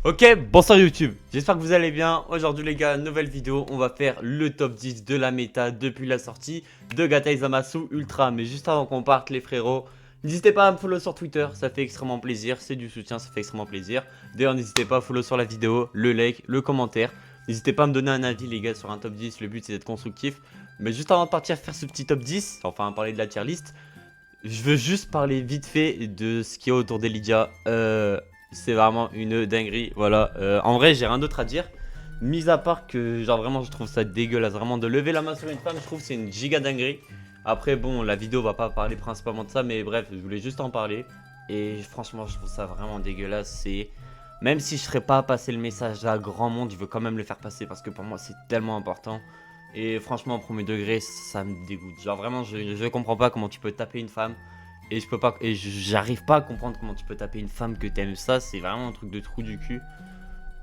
Ok, bonsoir YouTube, j'espère que vous allez bien. Aujourd'hui les gars, nouvelle vidéo, on va faire le top 10 de la méta depuis la sortie de Gatai Zamasu Ultra. Mais juste avant qu'on parte les frérots, n'hésitez pas à me follow sur Twitter, ça fait extrêmement plaisir, c'est du soutien, ça fait extrêmement plaisir. D'ailleurs n'hésitez pas à follow sur la vidéo, le like, le commentaire. N'hésitez pas à me donner un avis les gars sur un top 10, le but c'est d'être constructif. Mais juste avant de partir faire ce petit top 10, enfin parler de la tier list, je veux juste parler vite fait de ce qu'il y a autour d'Elydia. C'est vraiment une dinguerie. Voilà. En vrai, j'ai rien d'autre à dire. Mis à part que, genre, vraiment, je trouve ça dégueulasse. Vraiment, de lever la main sur une femme, je trouve que c'est une giga dinguerie. Après, bon, la vidéo va pas parler principalement de ça, mais bref, je voulais juste en parler. Et franchement, je trouve ça vraiment dégueulasse. C'est. Même si je serais pas à passer le message à grand monde, je veux quand même le faire passer parce que pour moi, c'est tellement important. Et franchement, au premier degré, ça me dégoûte. Genre, vraiment, je comprends pas comment tu peux taper une femme. Et je peux pas, et j'arrive pas à comprendre comment tu peux taper une femme que t'aimes ça, c'est vraiment un truc de trou du cul.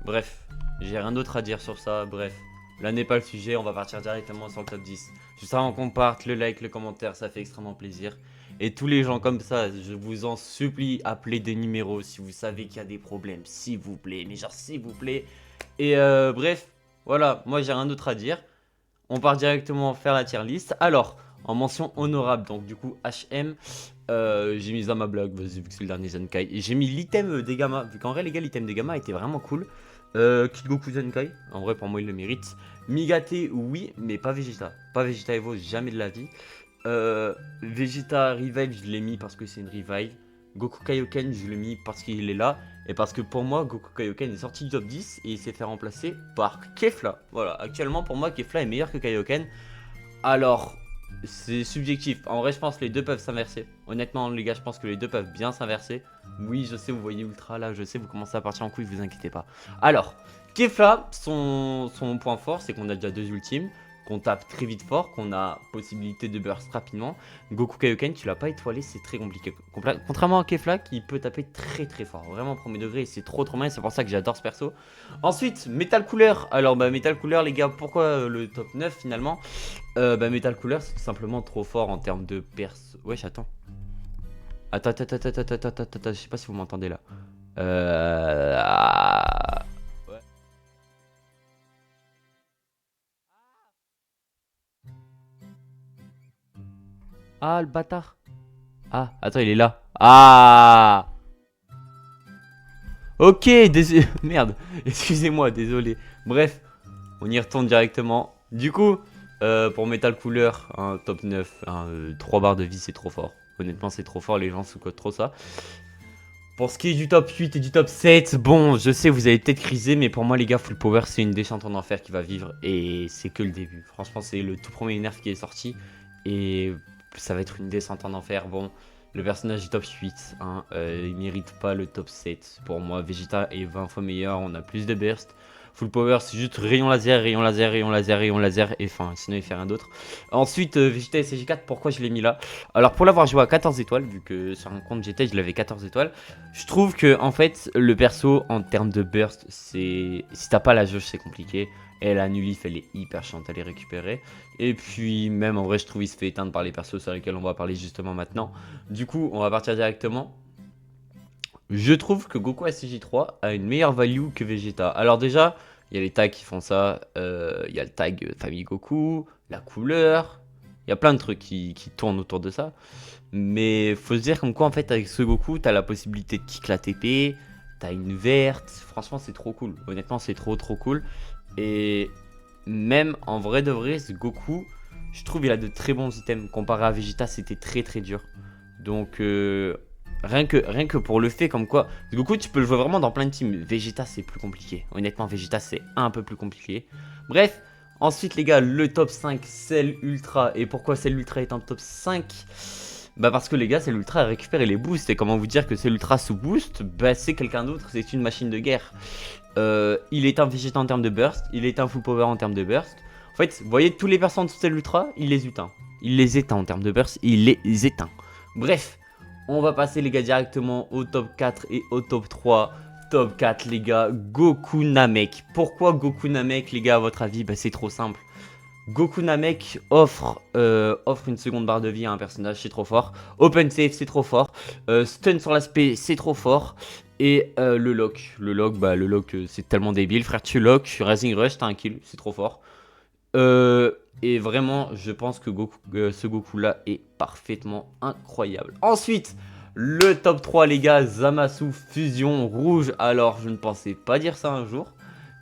Bref, j'ai rien d'autre à dire sur ça, bref. Là n'est pas le sujet, on va partir directement sur le top 10. Juste avant qu'on parte, le like, le commentaire, ça fait extrêmement plaisir. Et tous les gens comme ça, je vous en supplie, appelez des numéros si vous savez qu'il y a des problèmes, s'il vous plaît, mais genre s'il vous plaît. Et bref, voilà, moi j'ai rien d'autre à dire. On part directement faire la tier list. Alors, en mention honorable, donc du coup HM, j'ai mis Zama Black, vas-y, vu que c'est le dernier Zenkai. Et j'ai mis l'item des gammas, vu qu'en vrai les gars l'item des gammas était vraiment cool. Kid Goku Zenkai, en vrai pour moi il le mérite. Migate oui, mais pas Vegeta. Pas Vegeta Evo, jamais de la vie. Vegeta Revive, je l'ai mis parce que c'est une revive. Goku Kaioken, je l'ai mis parce qu'il est là. Et parce que pour moi, Goku Kaioken est sorti du top 10 et il s'est fait remplacer par Kefla. Voilà, actuellement pour moi, Kefla est meilleur que Kaioken. Alors, c'est subjectif. En vrai, je pense que les deux peuvent s'inverser. Honnêtement, les gars, je pense que les deux peuvent bien s'inverser. Oui, je sais, vous voyez Ultra là, je sais, vous commencez à partir en couille, vous inquiétez pas. Alors, Kefla, son point fort, c'est qu'on a déjà deux ultimes, qu'on tape très vite fort, qu'on a possibilité de burst rapidement. Goku Kaioken, tu l'as pas étoilé, c'est très compliqué. Contrairement à Kefla, qui peut taper très très fort. Vraiment, premier degré, c'est trop bien, c'est pour ça que j'adore ce perso. Ensuite, Metal Cooler. Alors, bah, Metal Cooler, les gars, pourquoi le top 9 finalement? Bah, Metal Cooler, c'est tout simplement trop fort en termes de perso. Wesh, attends. Attends, je sais pas si vous m'entendez là. Ouais. Ah, le bâtard. Ah, attends, il est là. Ah. Ok, désolé. Merde. Excusez-moi, désolé. Bref, on y retourne directement. Du coup, pour Metal Cooler, un top 9, 3 barres de vie, c'est trop fort. Honnêtement, c'est trop fort, les gens sous-cotent trop ça. Pour ce qui est du top 8 et du top 7, bon, je sais, vous allez peut-être criser, mais pour moi, les gars, Full Power, c'est une descente en enfer qui va vivre. Et c'est que le début. Franchement, c'est le tout premier nerf qui est sorti. Et ça va être une descente en enfer. Bon, le personnage du top 8, hein, il mérite pas le top 7. Pour moi, Vegeta est 20 fois meilleur, on a plus de burst. Full Power, c'est juste rayon laser, rayon laser, rayon laser, rayon laser, et enfin, sinon il fait rien d'autre. Ensuite, Vegeta SG4, pourquoi je l'ai mis là? Alors, pour l'avoir joué à 14 étoiles, vu que sur un compte GT, je l'avais 14 étoiles, je trouve que, en fait, le perso, en termes de burst, c'est. Si t'as pas la jauge, c'est compliqué. Et la Nulif, elle est hyper chiante à les récupérer. Et puis, même en vrai, je trouve qu'il se fait éteindre par les persos sur lesquels on va parler justement maintenant. Du coup, on va partir directement. Je trouve que Goku SCJ3 a une meilleure value que Vegeta. Alors déjà, il y a les tags qui font ça. Il y a le tag famille Goku, la couleur. Il y a plein de trucs qui tournent autour de ça. Mais faut se dire comme quoi en fait avec ce Goku, t'as la possibilité de kick la TP. T'as une verte. Franchement, c'est trop cool. Honnêtement, c'est trop cool. Et même en vrai de vrai, ce Goku, je trouve il a de très bons items. Comparé à Vegeta, c'était très dur. Donc... rien que pour le fait comme quoi, Goku tu peux le jouer vraiment dans plein de teams. Vegeta c'est plus compliqué. Honnêtement Vegeta c'est un peu plus compliqué. Bref, ensuite les gars, le top 5 Cell Ultra. Et pourquoi Cell Ultra est en top 5? Bah parce que les gars, Cell Ultra récupère les boosts. Et comment vous dire que Cell Ultra sous boost? Bah c'est quelqu'un d'autre, c'est une machine de guerre. Il est un Vegeta en termes de burst, il est un full power en termes de burst. En fait, vous voyez tous les personnes sous Cell Ultra, il les éteint. Il les éteint en termes de burst, il les éteint. Bref. On va passer les gars directement au top 4 et au top 3. Top 4 les gars, Goku Namek. Pourquoi Goku Namek les gars à votre avis? Bah c'est trop simple. Goku Namek offre une seconde barre de vie à un personnage, c'est trop fort. Open Save, c'est trop fort. Stun sur l'aspect, c'est trop fort. Et le lock, c'est tellement débile. Frère, tu lock, Rising Rush, t'as un kill, c'est trop fort. Et vraiment, je pense que ce Goku là est parfaitement incroyable. Ensuite, le top 3 les gars, Zamasu Fusion Rouge. Alors, je ne pensais pas dire ça un jour,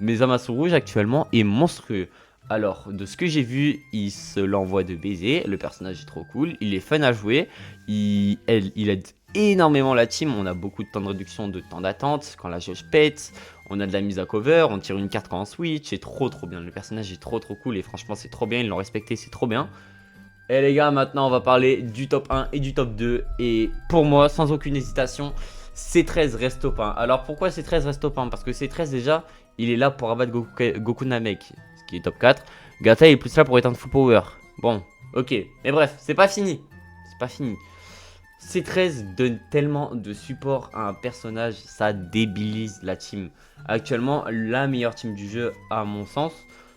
mais Zamasu Rouge actuellement est monstrueux. Alors, de ce que j'ai vu, il se l'envoie de baiser, le personnage est trop cool, il est fun à jouer, il aide énormément la team, on a beaucoup de temps de réduction de temps d'attente, quand la jauge pète, on a de la mise à cover, on tire une carte quand on switch, c'est trop bien, le personnage est trop cool et franchement c'est trop bien, ils l'ont respecté, c'est trop bien. Et les gars, maintenant on va parler du top 1 et du top 2, et pour moi, sans aucune hésitation, C13 reste top 1. Alors pourquoi C13 reste top 1? Parce que C13 déjà, il est là pour abattre Goku Namek, ce qui est top 4. Gata est plus là pour éteindre full power. Bon, ok, mais bref, c'est pas fini. C'est pas fini. C13 donne tellement de support à un personnage, ça débilise la team. Actuellement, la meilleure team du jeu, à mon sens,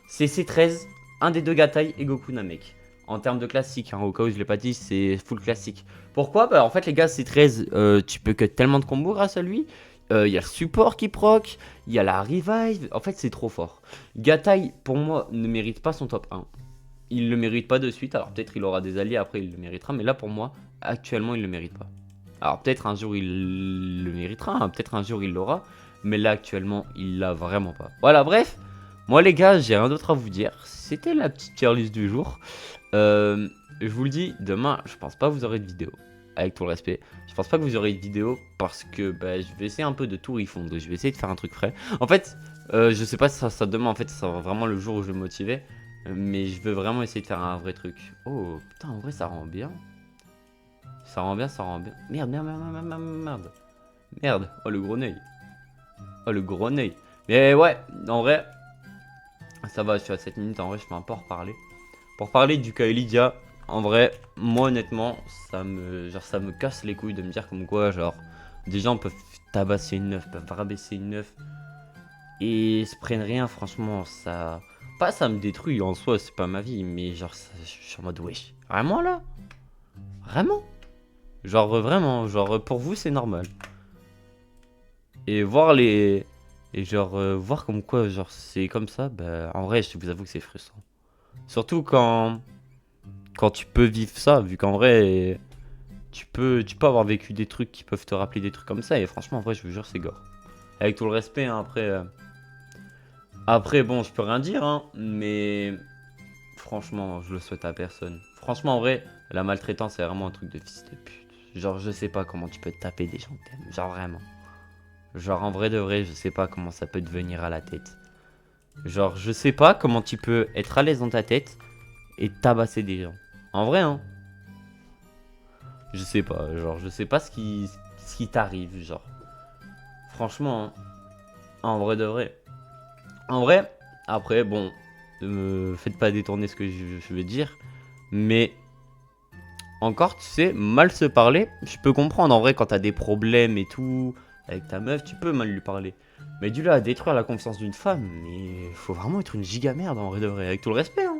c'est C13, un des deux Gatai et Goku Namek. En termes de classique, hein, au cas où je l'ai pas dit, c'est full classique. Pourquoi? Bah en fait les gars, C13, tu peux cut tellement de combos grâce à lui. Il y a le support qui proc, il y a la revive, en fait c'est trop fort. Gatai, pour moi, ne mérite pas son top 1. Il le mérite pas de suite, alors peut-être il aura des alliés, après il le méritera, mais là pour moi, actuellement il le mérite pas. Alors peut-être un jour il le méritera, hein, peut-être un jour il l'aura, mais là actuellement il l'a vraiment pas. Voilà, bref, moi les gars, j'ai rien d'autre à vous dire, c'était la petite tier list du jour. Je vous le dis, demain, je pense pas que vous aurez de vidéo. Avec tout le respect, je pense pas que vous aurez de vidéo parce que bah, je vais essayer un peu de tout refondre. Je vais essayer de faire un truc frais. En fait, je sais pas si ça demain, en fait, ça sera vraiment le jour où je vais me motiver. Mais je veux vraiment essayer de faire un vrai truc. Oh putain, en vrai, ça rend bien. Ça rend bien, ça rend bien. Merde. Merde. Oh le gros œil. Oh le gros œil. Mais ouais, en vrai, ça va, je suis à 7 minutes. En vrai, je peux un peu en reparler. Pour parler du cas Lydia, en vrai, moi honnêtement, ça me casse les couilles de me dire comme quoi, genre, des gens peuvent tabasser une neuf, peuvent rabaisser une neuf et se prennent rien, franchement, ça. Pas ça me détruit en soi, c'est pas ma vie, mais genre, je suis en mode wesh. Vraiment là? Vraiment? Genre, vraiment, genre, pour vous, c'est normal. Et voir les. Et genre, voir comme quoi, genre, c'est comme ça, bah, en vrai, je vous avoue que c'est frustrant. Surtout quand tu peux vivre ça, vu qu'en vrai, tu peux avoir vécu des trucs qui peuvent te rappeler des trucs comme ça, et franchement, en vrai, je vous jure, c'est gore. Avec tout le respect, hein, après, bon, je peux rien dire, hein, mais franchement, je le souhaite à personne. Franchement, en vrai, la maltraitance, c'est vraiment un truc de fils de pute. Genre, je sais pas comment tu peux taper des gens que t'aimes, genre vraiment. Genre, en vrai de vrai, je sais pas comment ça peut te venir à la tête. Genre, je sais pas comment tu peux être à l'aise dans ta tête et tabasser des gens. En vrai, hein. Je sais pas, genre, je sais pas ce qui t'arrive, genre. Franchement, hein. En vrai de vrai. En vrai, après, bon, ne me faites pas détourner ce que je veux dire. Mais, encore, tu sais, mal se parler, je peux comprendre. En vrai, quand t'as des problèmes et tout, avec ta meuf, tu peux mal lui parler. Mais du là à détruire la confiance d'une femme, mais faut vraiment être une giga merde en vrai de vrai. Avec tout le respect, hein.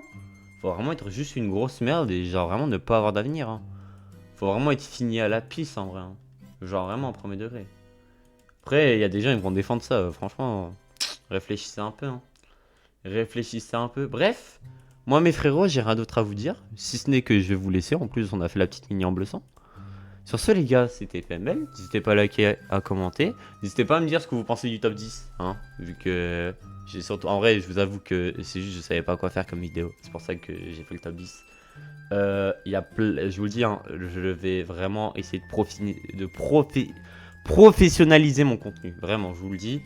Faut vraiment être juste une grosse merde et genre vraiment ne pas avoir d'avenir, hein. Faut vraiment être fini à la pisse en vrai, hein. Genre vraiment au premier degré. Après, il y a des gens qui vont défendre ça, franchement, réfléchissez un peu, hein. Réfléchissez un peu. Bref, moi mes frérots, j'ai rien d'autre à vous dire. Si ce n'est que je vais vous laisser, en plus on a fait la petite mini en bleu sang. Sur ce les gars, c'était PML, n'hésitez pas à liker, à commenter. N'hésitez pas à me dire ce que vous pensez du top 10, hein. Vu que j'ai surtout... En vrai, je vous avoue que c'est juste je savais pas quoi faire comme vidéo. C'est pour ça que j'ai fait le top 10. Je vous le dis, hein, je vais vraiment essayer de professionnaliser mon contenu. Vraiment, je vous le dis.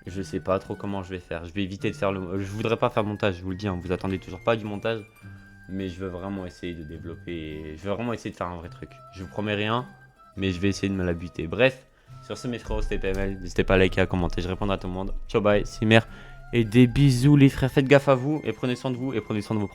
Je sais pas trop comment je vais faire. Je vais éviter de faire le... Je voudrais pas faire le montage, je vous le dis. Hein, vous attendez toujours pas du montage. Mais je veux vraiment essayer de développer... Je veux vraiment essayer de faire un vrai truc. Je vous promets rien, mais je vais essayer de me la buter. Bref, sur ce mes frérots, c'était PML. N'hésitez pas à liker, à commenter, je répondrai à tout le monde. Ciao, bye, c'est Mer. Et des bisous les frères, faites gaffe à vous. Et prenez soin de vous et prenez soin de vos proches.